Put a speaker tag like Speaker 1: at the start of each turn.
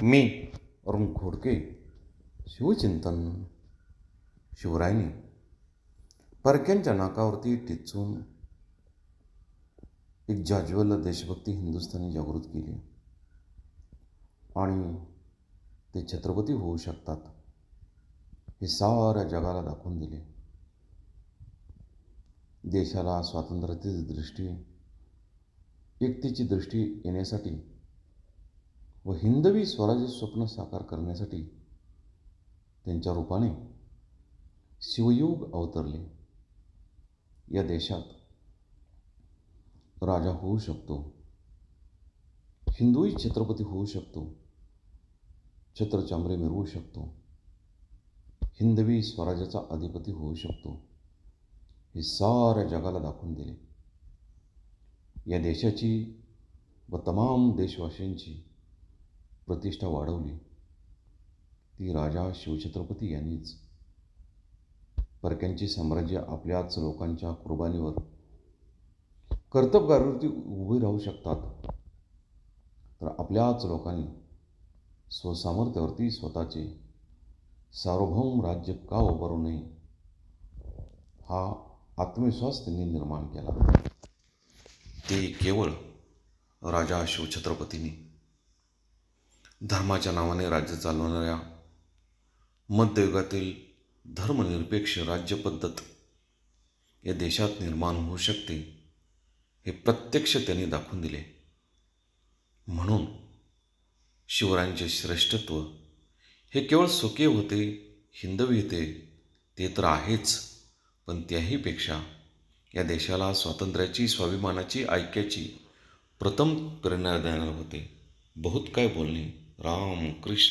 Speaker 1: मी अरुण खोडके. शिवचिंतन. शिवरायांनी परक्यांच्या नाकावरती टिचून एक जाज्वल्य देशभक्ती हिंदुस्थानी जागृत केली आणि ते छत्रपती होऊ शकतात हे साऱ्या जगाला दाखवून दिले. देशाला स्वातंत्र्याची दृष्टी, एकतेची दृष्टी येण्यासाठी व हिंदवी स्वराज्य स्वप्न साकार करण्यासाठी त्यांच्या रूपाने शिवयुग अवतरले. या देशात राजा होऊ शकतो, हिंदुही छत्रपती होऊ शकतो, छत्रचामरे मिरवू शकतो, हिंदवी स्वराज्याचा अधिपती होऊ शकतो, हे साऱ्या जगाला दाखवून दिले. या देशाची व तमाम देशवासियांची प्रतिष्ठा वाढवली ती राजा शिवछत्रपती यांनीच. परक्यांचे साम्राज्य आपल्याच लोकांच्या कुर्बानीवर कर्तबगारीवरती उभे राहू शकतात, तर आपल्याच लोकांनी स्वसामर्थ्यावरती स्वतःचे सार्वभौम राज्य का उभारू नये हा आत्मविश्वास त्यांनी निर्माण केला. ते केवळ राजा शिवछत्रपतींनी धर्माच्या नावाने राज्य चालवणाऱ्या मध्ययुगातील धर्मनिरपेक्ष राज्यपद्धत या देशात निर्माण होऊ शकते हे प्रत्यक्ष त्यांनी दाखवून दिले. म्हणून शिवरायांचे श्रेष्ठत्व हे केवळ स्वकीय होते, हिंदवी होते ते तर आहेच, पण त्याहीपेक्षा या देशाला स्वातंत्र्याची, स्वाभिमानाची, ऐक्याची प्रथम प्रेरणा देणारे होते. बहुत काय बोलणे. राम कृष्ण.